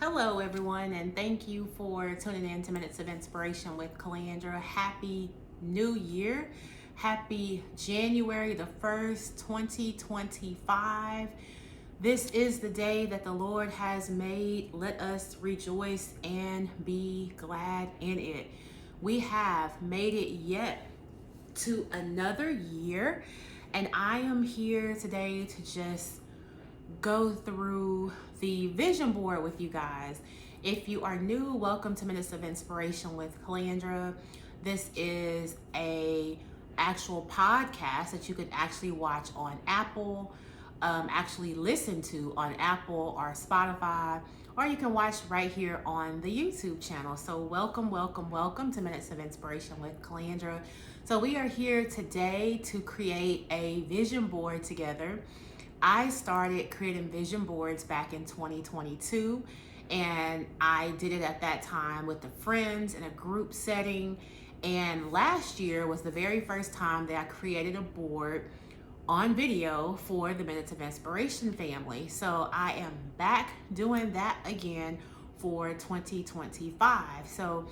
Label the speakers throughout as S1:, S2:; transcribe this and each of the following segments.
S1: Hello, everyone, and thank you for tuning in to Minutes of Inspiration with Calandra. Happy New Year. Happy January the 1st, 2025. This is the day that the Lord has made. Let us rejoice and be glad in it. We have made it yet to another year, and I am here today to just go through the vision board with you guys. If you are new, welcome to Minutes of Inspiration with Calandra. This is a actual podcast that you can actually watch on Apple, actually listen to on Apple or Spotify, or you can watch right here on the YouTube channel. So welcome to Minutes of Inspiration with Calandra. So we are here today to create a vision board together. I started creating vision boards back in 2022, and I did it at that time with the friends in a group setting. And last year was the very first time that I created a board on video for the Minutes of Inspiration family. So I am back doing that again for 2025. So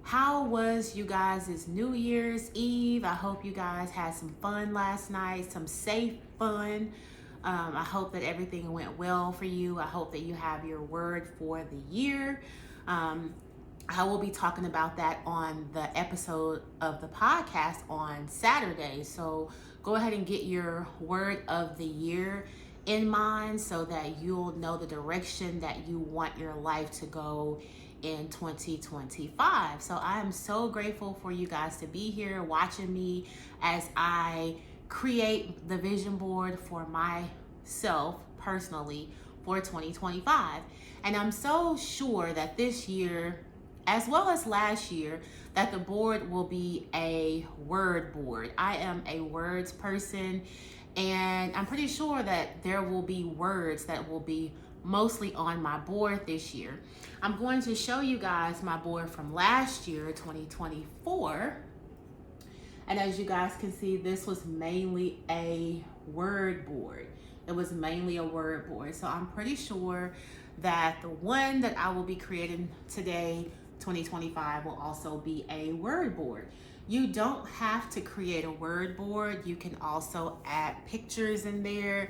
S1: how was you guys' New Year's Eve? I hope you guys had some fun last night, some safe fun. I hope that everything went well for you. I hope that you have your word for the year. I will be talking about that on the episode of the podcast on Saturday. So go ahead and get your word of the year in mind so that you'll know the direction that you want your life to go in 2025. So I am so grateful for you guys to be here watching me as I create the vision board for myself personally for 2025. And I'm so sure that this year, as well as last year, that the board will be a word board. I am a words person, and I'm pretty sure that there will be words that will be mostly on my board this year. I'm going to show you guys my board from last year, 2024. And as you guys can see, this was mainly a word board. It was mainly a word board. So I'm pretty sure that the one that I will be creating today, 2025, will also be a word board. You don't have to create a word board. You can also add pictures in there.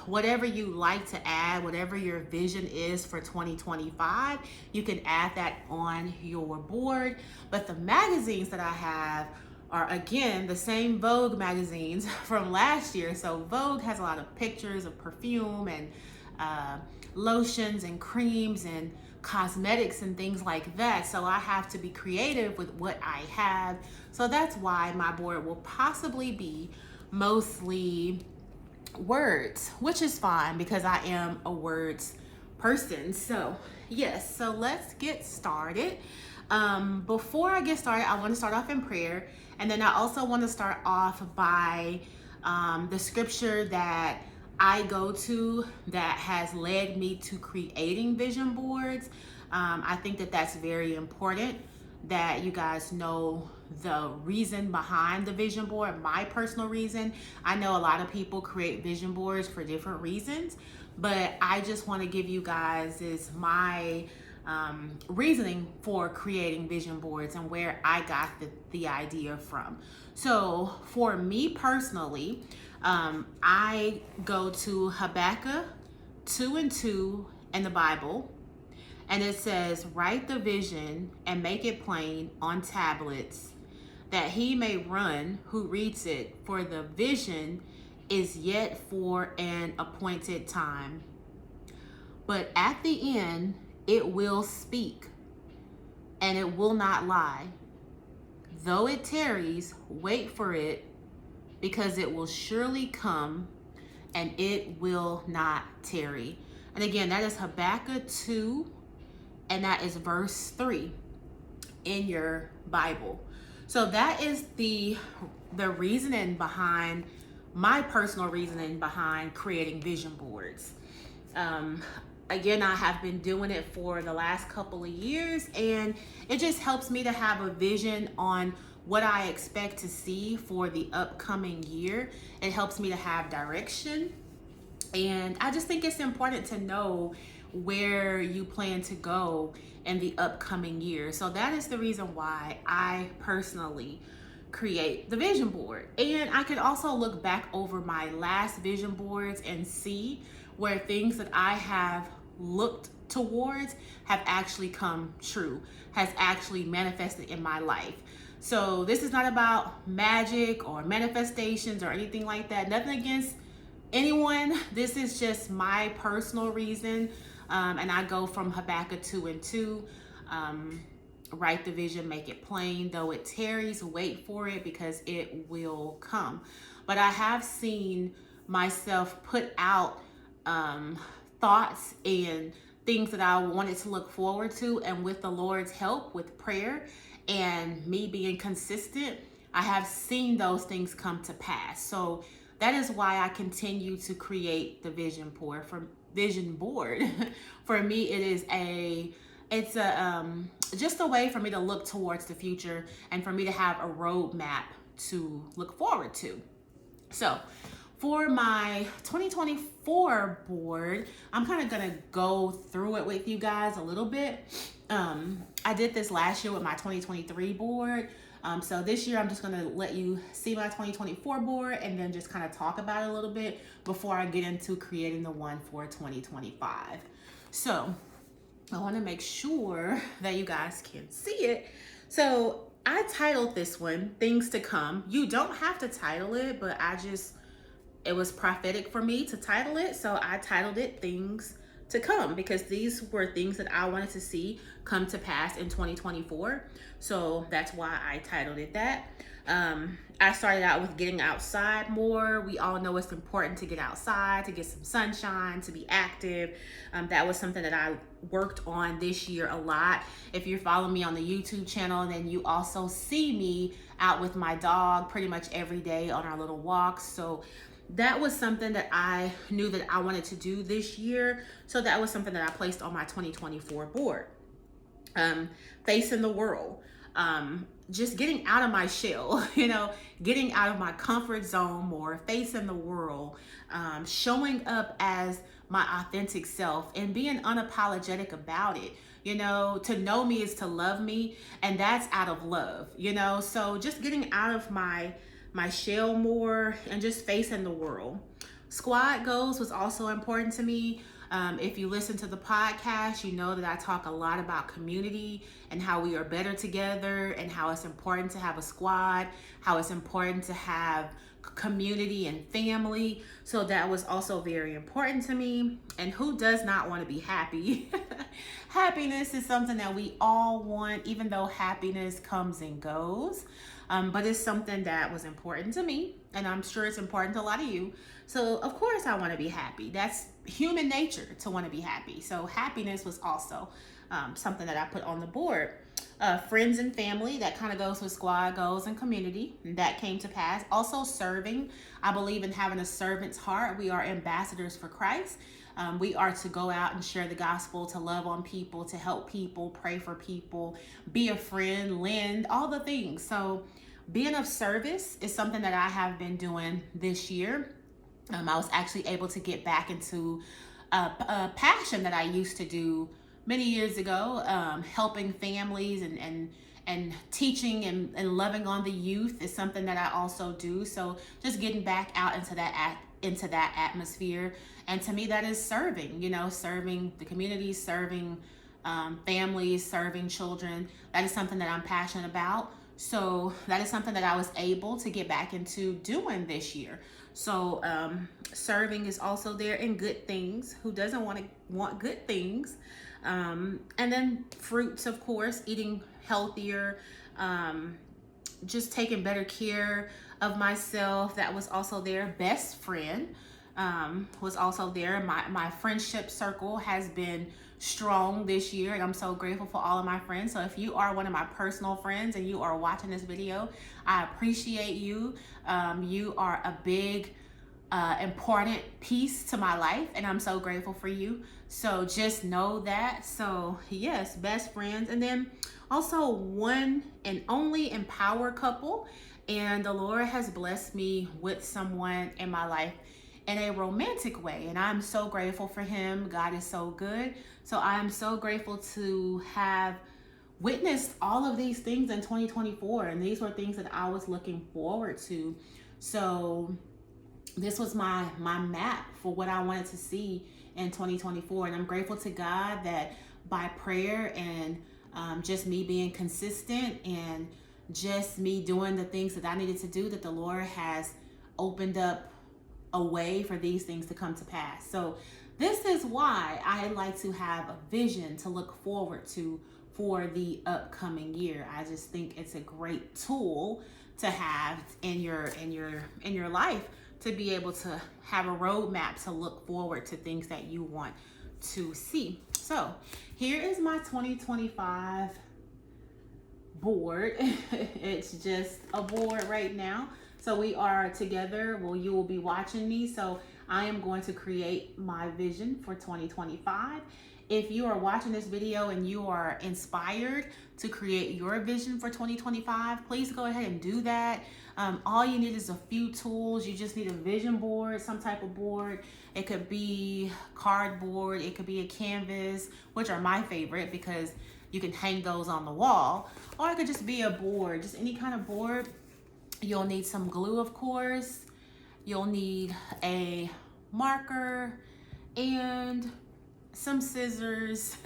S1: Whatever you like to add, whatever your vision is for 2025, you can add that on your board. But the magazines that I have are, again, the same Vogue magazines from last year. So Vogue has a lot of pictures of perfume and lotions and creams and cosmetics and things like that. So I have to be creative with what I have. So that's why my board will possibly be mostly words, which is fine because I am a words person. So yes, so let's get started. Before I get started, I want to start off in prayer. And then I also want to start off by the scripture that I go to that has led me to creating vision boards. I think that that's very important that you guys know the reason behind the vision board, my personal reason. I know a lot of people create vision boards for different reasons, but I just want to give you guys my reasoning for creating vision boards and where I got the idea from. So for me personally, I go to Habakkuk 2:2 in the Bible, and it says, "Write the vision and make it plain on tablets, that he may run who reads it, for the vision is yet for an appointed time. But at the end, it will speak, and it will not lie. Though it tarries, wait for it, because it will surely come, and it will not tarry." And again, that is Habakkuk 2, and that is verse 3 in your Bible. So that is the reasoning behind, my personal reasoning behind creating vision boards. Again, I have been doing it for the last couple of years, and it just helps me to have a vision on what I expect to see for the upcoming year. It helps me to have direction. And I just think it's important to know where you plan to go in the upcoming year. So that is the reason why I personally create the vision board. And I could also look back over my last vision boards and see where things that I have looked towards have actually come true, has actually manifested in my life. So this is not about magic or manifestations or anything like that. Nothing against anyone. This is just my personal reason. And I go from Habakkuk 2:2. Write the vision, make it plain. Though it tarries, wait for it because it will come. But I have seen myself put out thoughts and things that I wanted to look forward to. And with the Lord's help, with prayer and me being consistent, I have seen those things come to pass. So that is why I continue to create the vision board. For me, it's just a way for me to look towards the future and for me to have a roadmap to look forward to. So for my 2024 board, I'm kind of gonna go through it with you guys a little bit. I did this last year with my 2023 board. So this year I'm just gonna let you see my 2024 board and then just kind of talk about it a little bit before I get into creating the one for 2025. So I want to make sure that you guys can see it. So I titled this one Things to Come. You don't have to title it, but it was prophetic for me to title it. So I titled it Things to Come because these were things that I wanted to see come to pass in 2024. So that's why I titled it that. I started out with getting outside more. We all know it's important to get outside, to get some sunshine, to be active. That was something that I worked on this year a lot. If you're following me on the YouTube channel, then you also see me out with my dog pretty much every day on our little walks. So that was something that I knew that I wanted to do this year. So that was something that I placed on my 2024 board. Facing the world. Just getting out of my shell, getting out of my comfort zone more, facing the world, showing up as my authentic self and being unapologetic about it. To know me is to love me, and that's out of love, so just getting out of my shell more and just facing the world. Squad goals was also important to me. If you listen to the podcast, you know that I talk a lot about community and how we are better together and how it's important to have a squad, how it's important to have community and family. So that was also very important to me. And who does not want to be happy? Happiness is something that we all want, even though happiness comes and goes. But it's something that was important to me, and I'm sure it's important to a lot of you. So of course I want to be happy. That's human nature to want to be happy. So happiness was also something that I put on the board. Friends and family, that kind of goes with squad goals and community. That came to pass. Also serving. I believe in having a servant's heart. We are ambassadors for Christ. We are to go out and share the gospel, to love on people, to help people, pray for people, be a friend, lend, all the things. So being of service is something that I have been doing this year. I was actually able to get back into a passion that I used to do many years ago, helping families and teaching and loving on the youth is something that I also do. So just getting back out into that atmosphere. And to me, that is serving, serving the community, serving families, serving children. That is something that I'm passionate about. So that is something that I was able to get back into doing this year. So serving is also there in good things. Who doesn't want good things? And then fruits, of course, eating healthier, just taking better care of myself. That was also there. Best friend was also there. My friendship circle has been strong this year, and I'm so grateful for all of my friends. So if you are one of my personal friends and you are watching this video, I appreciate you. You are a big important piece to my life, and I'm so grateful for you. So just know that. So yes, best friends. And then also one and only empower couple. And the Lord has blessed me with someone in my life in a romantic way. And I'm so grateful for him. God is so good. So I'm so grateful to have witnessed all of these things in 2024. And these were things that I was looking forward to. So this was my map for what I wanted to see in 2024. And I'm grateful to God that by prayer and just me being consistent and just me doing the things that I needed to do, that the Lord has opened up a way for these things to come to pass. So this is why I like to have a vision to look forward to for the upcoming year. I just think it's a great tool to have in your life, to be able to have a roadmap to look forward to things that you want to see. So here is my 2025 board. It's just a board right now. So we are together. Well, you will be watching me. So I am going to create my vision for 2025. If you are watching this video and you are inspired to create your vision for 2025, please go ahead and do that. All you need is a few tools. You just need a vision board, some type of board. It could be cardboard, it could be a canvas, which are my favorite because you can hang those on the wall, or it could just be a board, just any kind of board. You'll need some glue, of course. You'll need a marker and some scissors,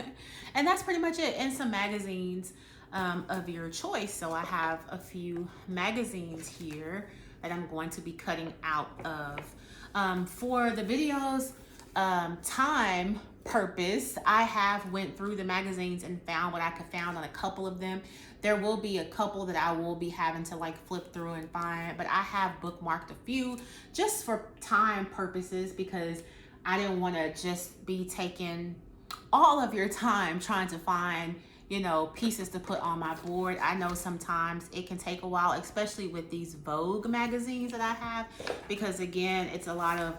S1: and that's pretty much it, and some magazines of your choice. So I have a few magazines here that I'm going to be cutting out of. For the videos time purpose, I have went through the magazines and found what I could find on a couple of them. There will be a couple that I will be having to like flip through and find, but I have bookmarked a few just for time purposes, because I didn't want to just be taking all of your time trying to find, you know, pieces to put on my board. I know sometimes it can take a while, especially with these Vogue magazines that I have, because again, it's a lot of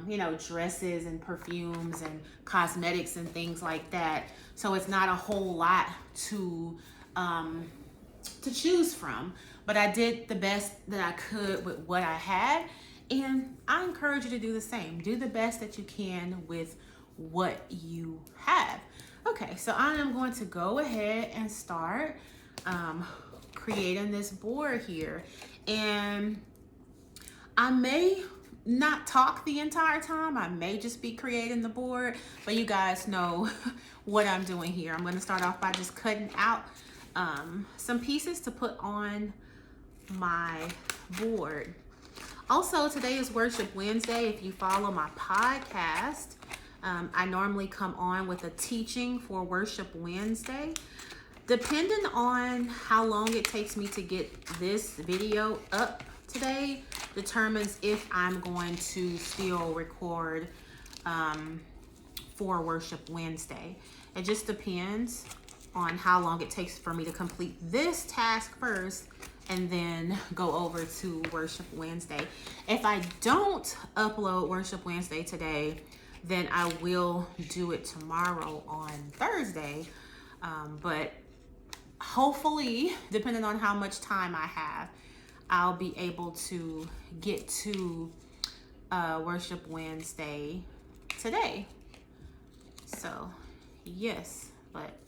S1: you know, dresses and perfumes and cosmetics and things like that. So it's not a whole lot to choose from, but I did the best that I could with what I had. And I encourage you to do the same. Do the best that you can with what you have. Okay, so I am going to go ahead and start creating this board here. And I may not talk the entire time. I may just be creating the board, but you guys know what I'm doing here. I'm going to start off by just cutting out some pieces to put on my board. Also, today is Worship Wednesday. If you follow my podcast, I normally come on with a teaching for Worship Wednesday. Depending on how long it takes me to get this video up today determines if I'm going to still record for Worship Wednesday. It just depends on how long it takes for me to complete this task first and then go over to Worship Wednesday. If I don't upload Worship Wednesday today, then I will do it tomorrow on Thursday. But hopefully, depending on how much time I have, I'll be able to get to Worship Wednesday today. So, yes, but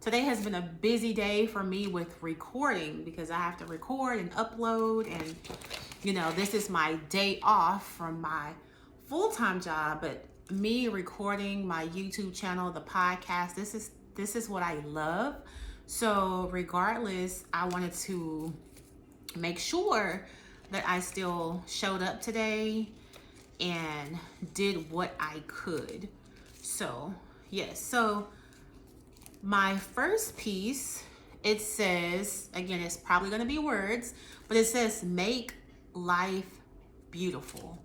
S1: today has been a busy day for me with recording, because I have to record and upload, and you know, this is my day off from my full-time job, but me recording my YouTube channel, the podcast, this is what I love. So regardless, I wanted to make sure that I still showed up today and did what I could. So yes, so my first piece, it says, again, it's probably going to be words, but it says make life beautiful.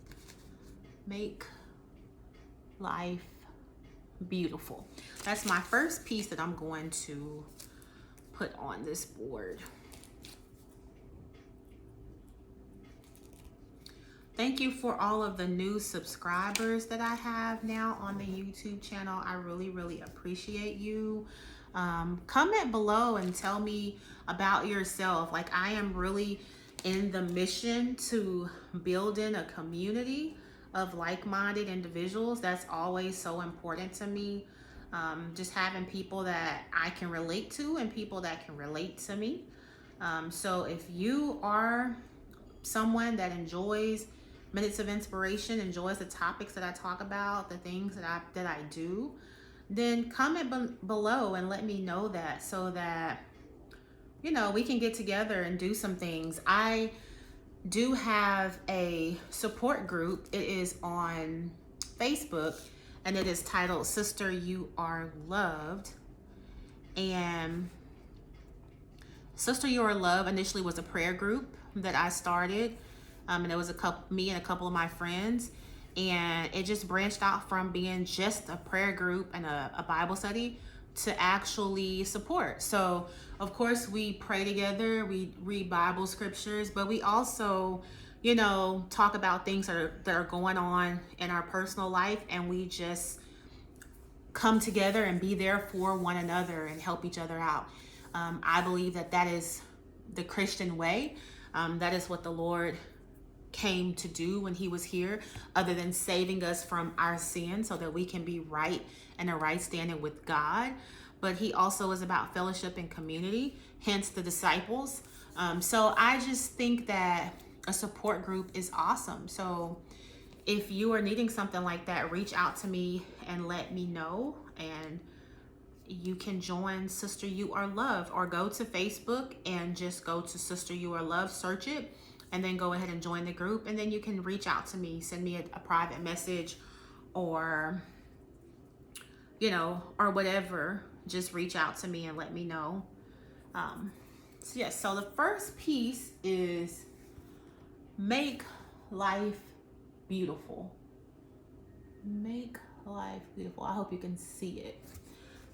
S1: Make life beautiful. That's my first piece that I'm going to put on this board. Thank you for all of the new subscribers that I have now on the YouTube channel. I really, really appreciate you. Comment below and tell me about yourself. Like, I am really in the mission to build in a community of like-minded individuals. That's always so important to me. Just having people that I can relate to and people that can relate to me. So if you are someone that enjoys Minutes of Inspiration, enjoys the topics that I talk about, the things that I do, then comment below and let me know that, so that we can get together and do some things. I do have a support group. It is on Facebook and it is titled Sister You Are Loved. And Sister You Are Loved initially was a prayer group that I started. And it was me and a couple of my friends. And it just branched out from being just a prayer group and a Bible study to actually support. So of course we pray together, we read Bible scriptures, but we also, talk about things that are going on in our personal life, and we just come together and be there for one another and help each other out. I believe that is the Christian way. That is what the Lord came to do when he was here, other than saving us from our sin so that we can be right and a right standing with God. But he also is about fellowship and community, hence the disciples. So I just think that a support group is awesome. So if you are needing something like that, reach out to me and let me know, and you can join Sister You Are Loved, or go to Facebook and just go to Sister You Are Loved, search it, and then go ahead and join the group. And then you can reach out to me, send me a private message, or or whatever. Just reach out to me and let me know. So the first piece is make life beautiful. Make life beautiful. I hope you can see it.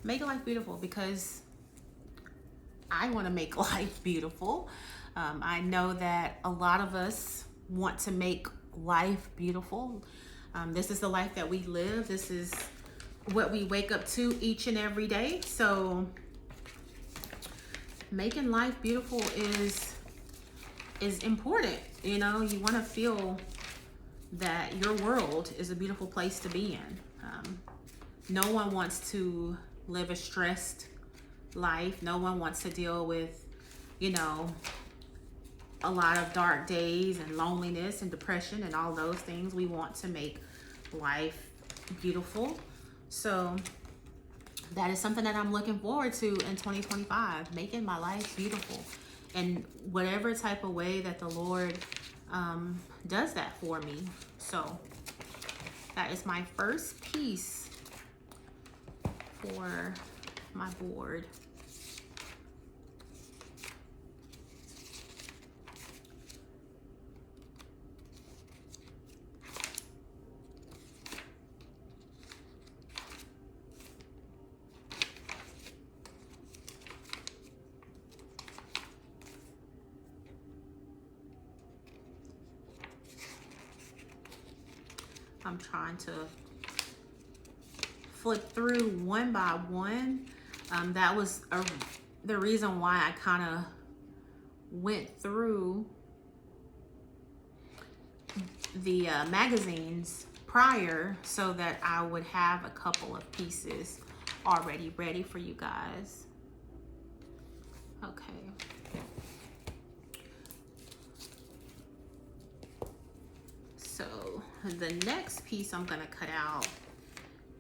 S1: Make life beautiful, because I want to make life beautiful. I know that a lot of us want to make life beautiful. This is the life that we live. This is what we wake up to each and every day. So making life beautiful is important. You want to feel that your world is a beautiful place to be in. No one wants to live a stressed life. No one wants to deal with, a lot of dark days and loneliness and depression and all those things. We want to make life beautiful. So that is something that I'm looking forward to in 2025, making my life beautiful in whatever type of way that the Lord does that for me. So that is my first piece for my board. I'm trying to flip through one by one. That was the reason why I kind of went through the magazines prior, so that I would have a couple of pieces already ready for you guys. Okay. So the next piece I'm going to cut out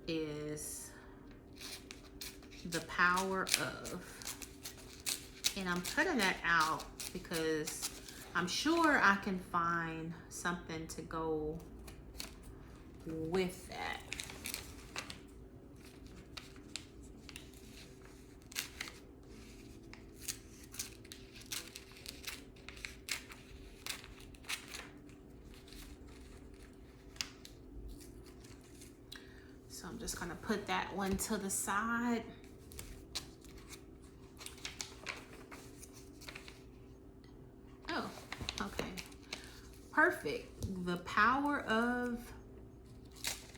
S1: is the power of. And I'm cutting that out because I'm sure I can find something to go with that. So I'm just going to put that one to the side. Oh, okay. Perfect. The power of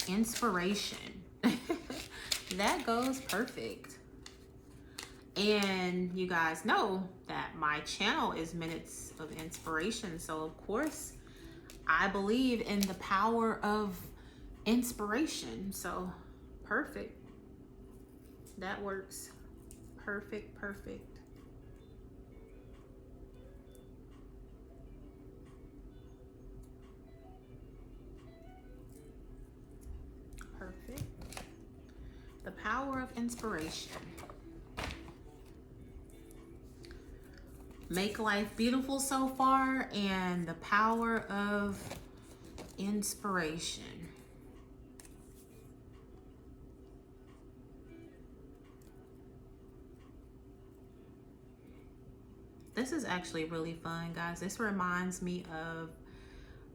S1: inspiration. That goes perfect. And you guys know that my channel is Minutes of Inspiration. So of course, I believe in the power of inspiration. So perfect. That works. Perfect, perfect. Perfect. The power of inspiration. Make life beautiful so far, and the power of inspiration. This is actually really fun, guys. This reminds me of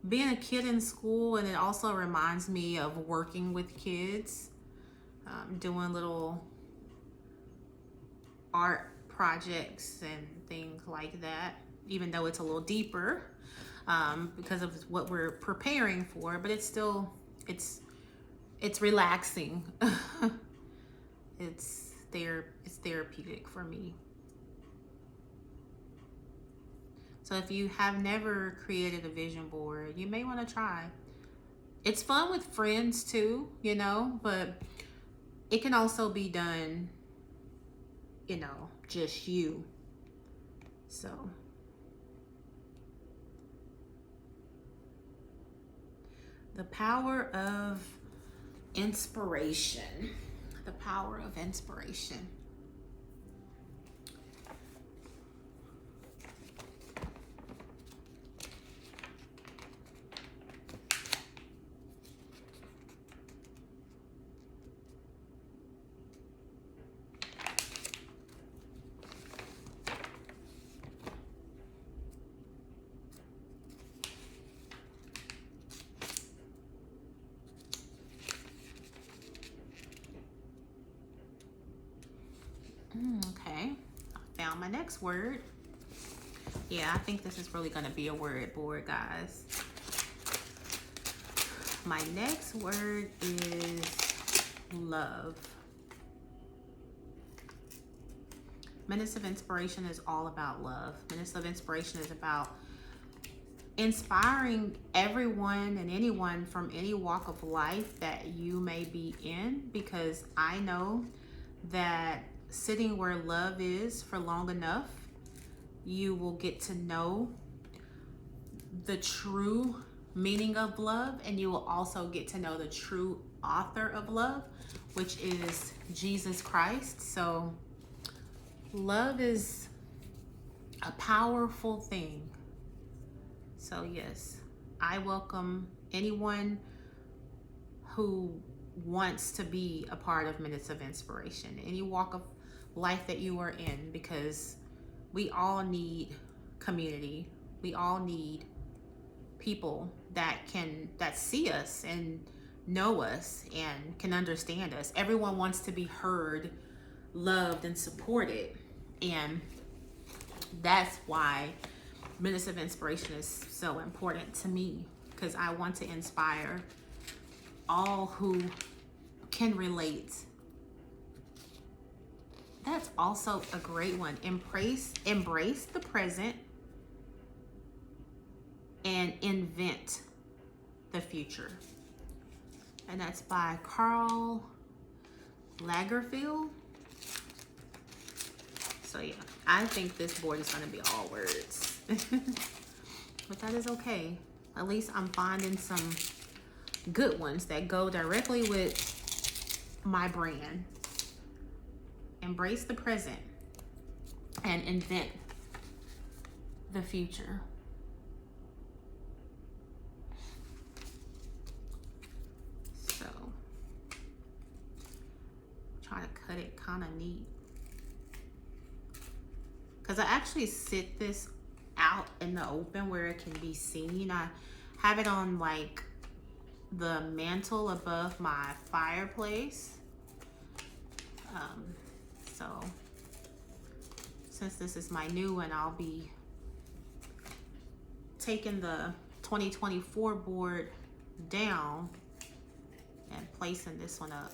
S1: being a kid in school, and it also reminds me of working with kids, doing little art projects and things like that, even though it's a little deeper because of what we're preparing for, but it's still, it's relaxing. it's therapeutic for me. So if you have never created a vision board, you may want to try. It's fun with friends too, you know, but it can also be done, you know, just you. So the power of inspiration. The power of inspiration. Okay, I found my next word. Yeah, I think this is really going to be a word board, guys. My next word is love. Minutes of Inspiration is all about love. Minutes of Inspiration is about inspiring everyone and anyone from any walk of life that you may be in, because I know that sitting where love is for long enough, you will get to know the true meaning of love, and you will also get to know the true author of love, which is Jesus Christ. So love is a powerful thing. So yes, I welcome anyone who wants to be a part of Minutes of Inspiration, any walk of life that you are in, because we all need community. We all need people that see us and know us and can understand us. Everyone wants to be heard, loved, and supported. And that's why Minutes of Inspiration is so important to me, because I want to inspire all who can relate. That's also a great one. Embrace the present and invent the future. And that's by Karl Lagerfeld. So yeah, I think this board is going to be all words. But that is okay. At least I'm finding some good ones that go directly with my brand. Embrace the present and invent the future. So, try to cut it kind of neat, because I actually sit this out in the open where it can be seen. I have it on like the mantle above my fireplace. So since this is my new one, I'll be taking the 2024 board down and placing this one up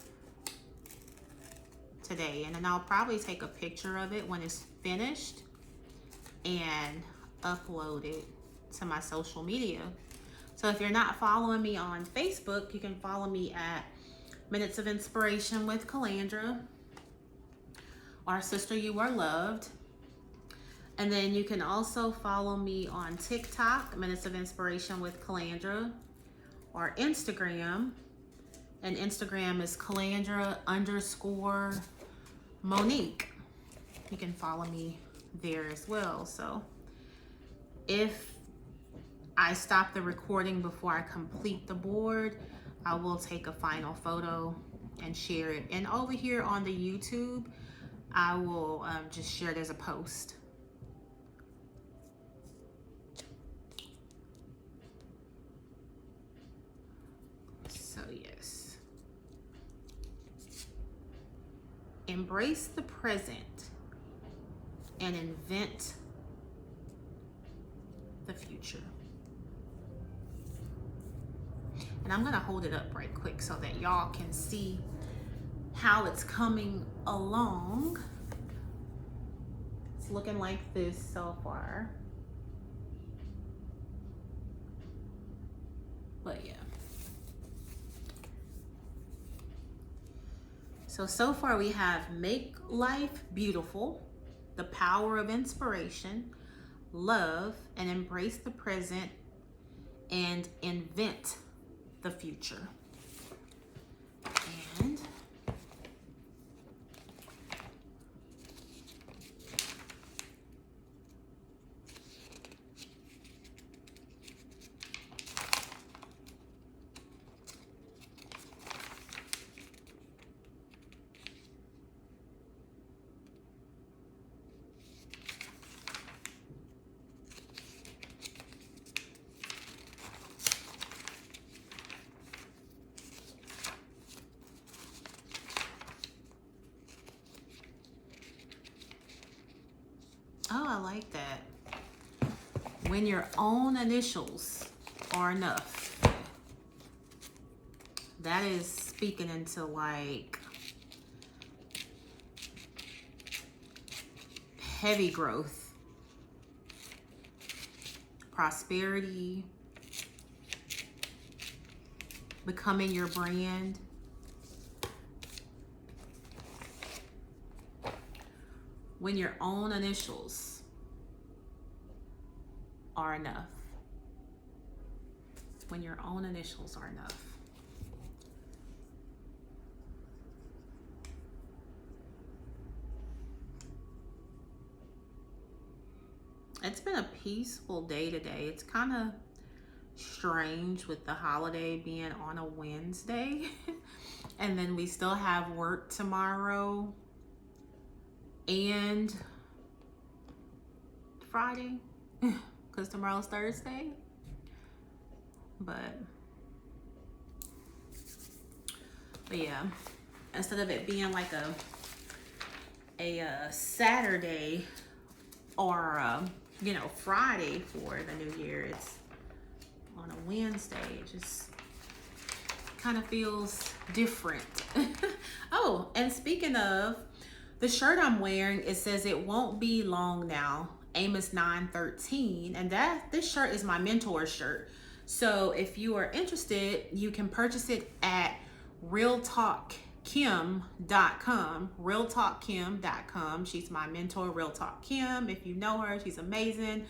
S1: today. And then I'll probably take a picture of it when it's finished and upload it to my social media So if you're not following me on Facebook, you can follow me at Minutes of Inspiration with Calandra, or Sister You Are Loved. And then you can also follow me on TikTok, Minutes of Inspiration with Calandra, or Instagram. And Instagram is Calandra_Monique. You can follow me there as well. So if I stop the recording before I complete the board, I will take a final photo and share it. And over here on the YouTube, I will just share it as a post. So yes. Embrace the present and invent the future. And I'm gonna hold it up right quick so that y'all can see how it's coming along. It's looking like this so far. But yeah. So far we have Make Life Beautiful, The Power of Inspiration, Love, and Embrace the Present, and Invent the Future. And oh, I like that. When your own initials are enough. That is speaking into like heavy growth, prosperity, becoming your brand. When your own initials are enough. When your own initials are enough. It's been a peaceful day today. It's kind of strange with the holiday being on a Wednesday. And then we still have work tomorrow and Friday, because tomorrow's Thursday. But yeah, instead of it being like a Saturday or Friday for the new year, it's on a Wednesday. It just kind of feels different. Oh, and speaking of, the shirt I'm wearing, it says it won't be long now, Amos 9:13, and this shirt is my mentor shirt. So if you are interested, you can purchase it at realtalkkim.com, realtalkkim.com. She's my mentor, Real Talk Kim. If you know her, she's amazing.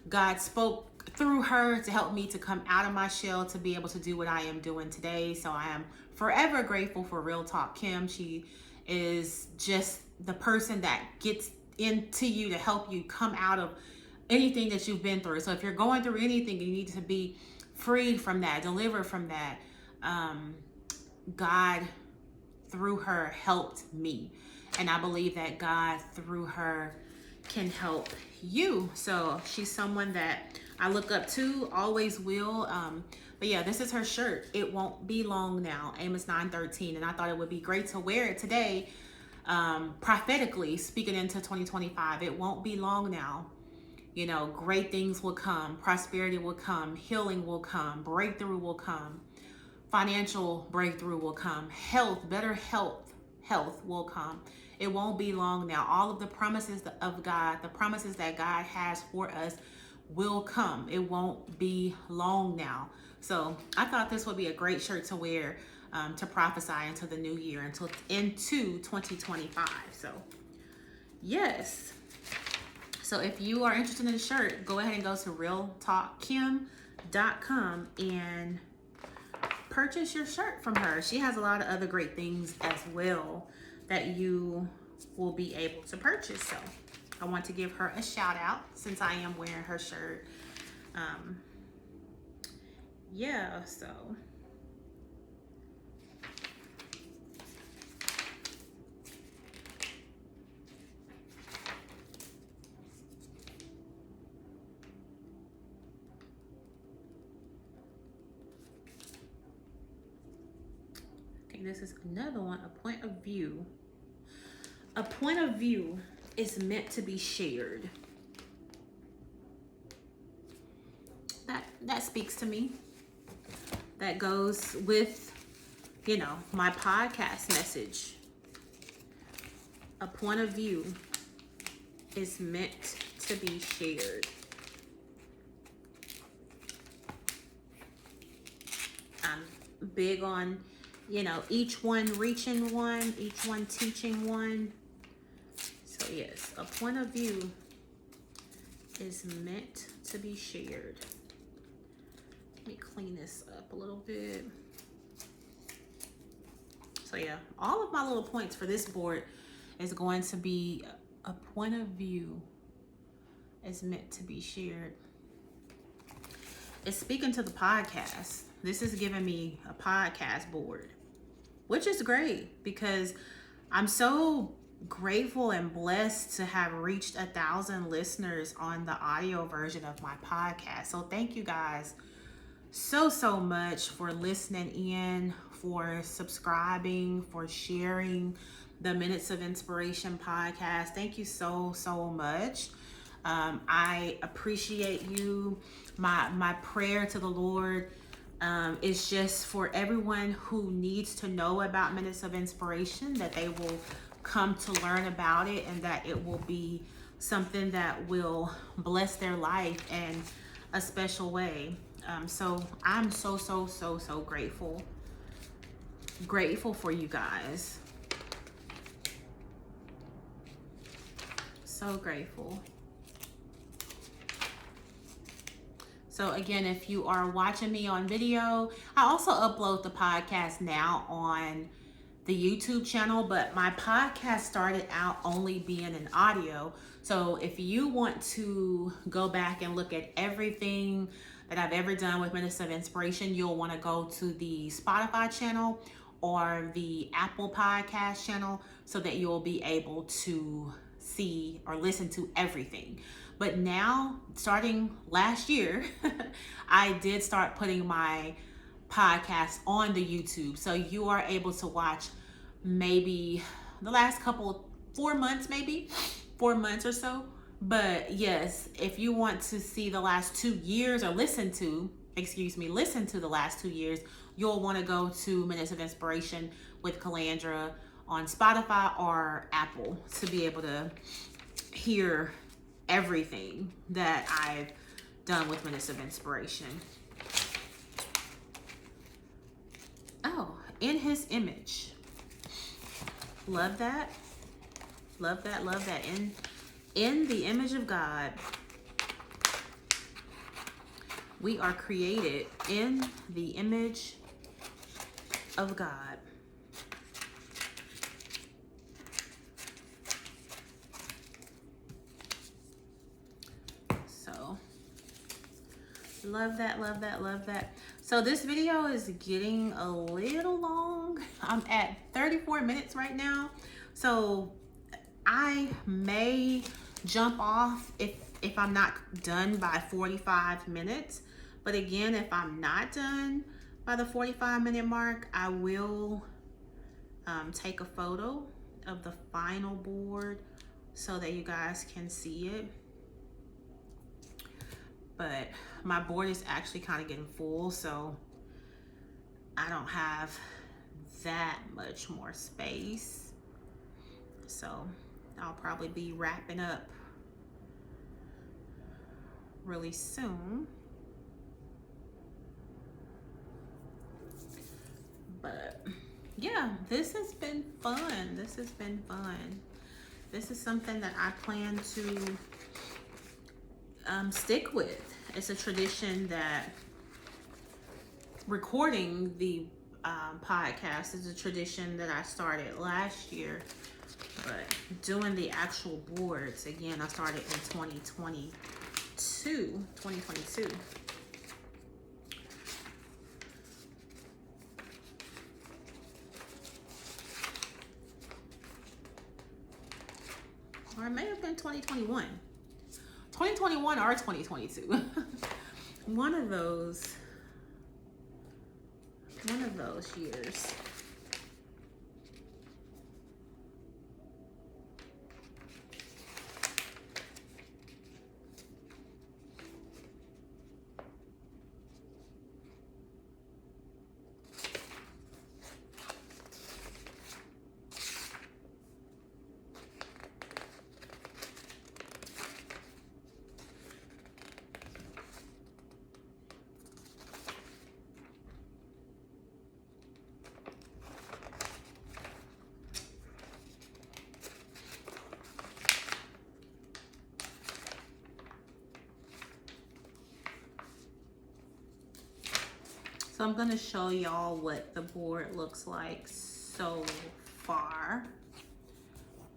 S1: God spoke through her to help me to come out of my shell to be able to do what I am doing today. So I am forever grateful for Real Talk Kim. She is just the person that gets into you to help you come out of anything that you've been through. So if you're going through anything, you need to be free from that, delivered from that. God through her helped me, and I believe that God through her can help you. So she's someone that I look up to, always will. But yeah, this is her shirt. It won't be long now, Amos 9:13, and I thought it would be great to wear it today, prophetically speaking into 2025. It won't be long now. Great things will come, prosperity will come, healing will come, breakthrough will come, financial breakthrough will come, better health will come. It won't be long now. All of the promises of God, the promises that God has for us will come. It won't be long now. So I thought this would be a great shirt to wear to prophesy into the new year, into 2025. So yes. So if you are interested in the shirt, go ahead and go to realtalkkim.com and purchase your shirt from her. She has a lot of other great things as well that you will be able to purchase. So I want to give her a shout out since I am wearing her shirt. Yeah, so okay, this is another one, a point of view. A point of view is meant to be shared. That speaks to me. That goes with, you know, my podcast message. A point of view is meant to be shared. I'm big on, you know, each one reaching one, each one teaching one. So yes, a point of view is meant to be shared. Let me clean this up a little bit. So yeah, all of my little points for this board is going to be a point of view is meant to be shared. It's speaking to the podcast. This is giving me a podcast board, which is great because I'm so grateful and blessed to have reached 1,000 listeners on the audio version of my podcast. So thank you guys so much for listening in, for subscribing, for sharing the Minutes of Inspiration podcast. Thank you so much. I appreciate you. My prayer to the Lord is just for everyone who needs to know about Minutes of Inspiration, that they will come to learn about it and that it will be something that will bless their life in a special way. So I'm so grateful for you guys. So grateful. So again, if you are watching me on video, I also upload the podcast now on the YouTube channel, but my podcast started out only being an audio. So if you want to go back and look at everything that I've ever done with Minutes of Inspiration, you'll want to go to the Spotify channel or the Apple Podcast channel so that you'll be able to see or listen to everything. But now, starting last year, I did start putting my podcast on the YouTube. So you are able to watch maybe the last 4 months or so. But yes, if you want to see the last 2 years or listen to the last 2 years, you'll want to go to Minutes of Inspiration with Calandra on Spotify or Apple to be able to hear everything that I've done with Minutes of Inspiration. Oh, in His image. Love that. Love that. In the image of God, we are created in the image of God. So, love that. So this video is getting a little long. I'm at 34 minutes right now. So I may jump off if I'm not done by 45 minutes. But again, if I'm not done by the 45-minute mark, I will take a photo of the final board so that you guys can see it. But my board is actually kind of getting full, so I don't have that much more space. So I'll probably be wrapping up really soon. But yeah, this has been fun. This has been fun. This is something that I plan to stick with. It's a tradition that recording the podcast is a tradition that I started last year, but doing the actual boards, again, I started in 2022. Or it may have been 2021. 2021 or 2022. One of those years. So I'm going to show y'all what the board looks like so far.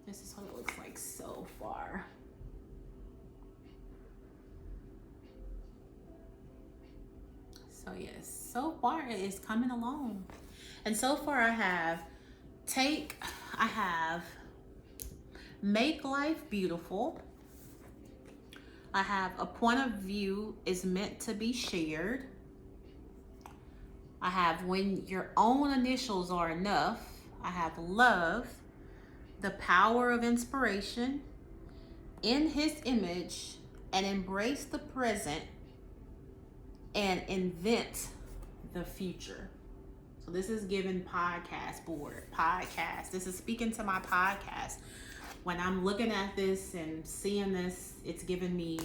S1: This is what it looks like so far. So yes, so far it is coming along. And so far I have Make Life Beautiful. I have A Point of View is Meant to Be Shared. I have When Your Own Initials Are Enough. I have Love, The Power of Inspiration, In His Image, and Embrace the Present, and Invent the Future. So this is giving podcast board, podcast. This is speaking to my podcast. When I'm looking at this and seeing this, it's giving me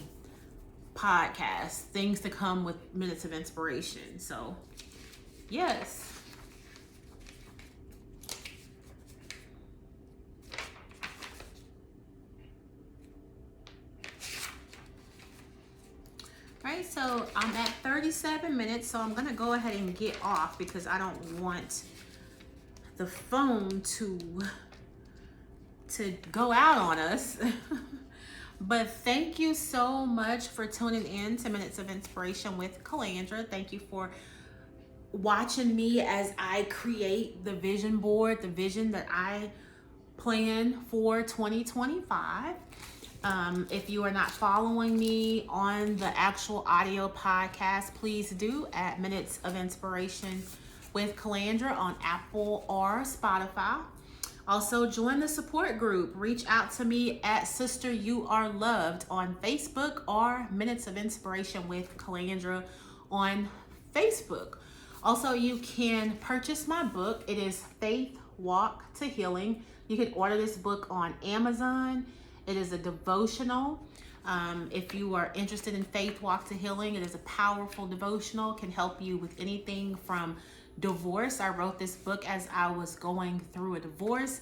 S1: podcast, things to come with minutes of inspiration. So yes. Right, so I'm at 37 minutes, so I'm gonna go ahead and get off because I don't want the phone to go out on us. But thank you so much for tuning in to Minutes of Inspiration with Calandra. Thank you for watching me as I create the vision board, the vision that I plan for 2025. If you are not following me on the actual audio podcast, please do at Minutes of Inspiration with Calandra on Apple or Spotify. Also, join the support group. Reach out to me at Sister You Are Loved on Facebook or Minutes of Inspiration with Calandra on Facebook. Also, you can purchase my book. It is Faith Walk to Healing. You can order this book on Amazon. It is a devotional. If you are interested in Faith Walk to Healing, it is a powerful devotional. Can help you with anything from divorce. I wrote this book as I was going through a divorce.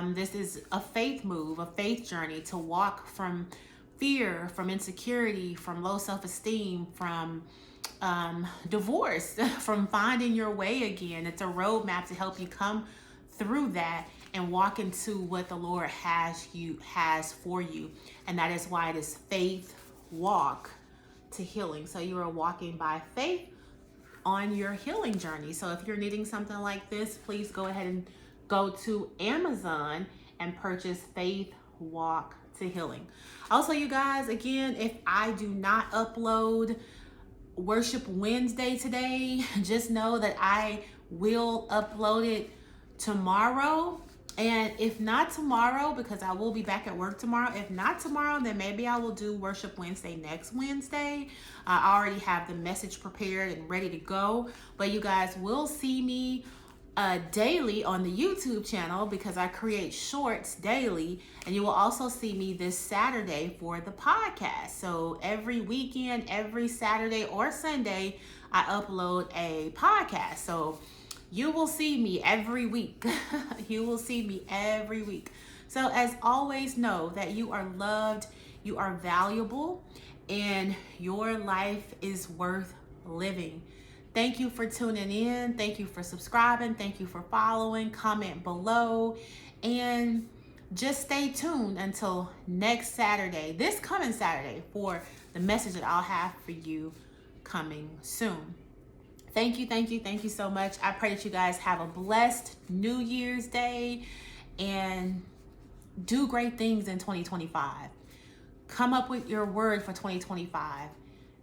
S1: This is a faith move, a faith journey to walk from fear, from insecurity, from low self-esteem, from divorce, from finding your way again. It's a roadmap to help you come through that and walk into what the Lord has for you. And that is why it is Faith Walk to Healing. So you are walking by faith on your healing journey. So if you're needing something like this, please go ahead and go to Amazon and purchase Faith Walk to Healing. Also, you guys, again, if I do not upload Worship Wednesday today, just know that I will upload it tomorrow. And if not tomorrow, because I will be back at work tomorrow, if not tomorrow, then maybe I will do Worship Wednesday next Wednesday. I already have the message prepared and ready to go. But you guys will see me daily on the YouTube channel because I create shorts daily. And you will also see me this Saturday for the podcast. So every weekend, every Saturday or Sunday, I upload a podcast. So you will see me every week. You will see me every week. So as always, know that you are loved, you are valuable, and your life is worth living. Thank you for tuning in. Thank you for subscribing. Thank you for following. Comment below. And just stay tuned until next Saturday, this coming Saturday, for the message that I'll have for you coming soon. Thank you so much. I pray that you guys have a blessed New Year's Day and do great things in 2025. Come up with your word for 2025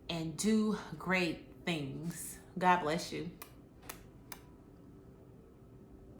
S1: and do great things. God bless you.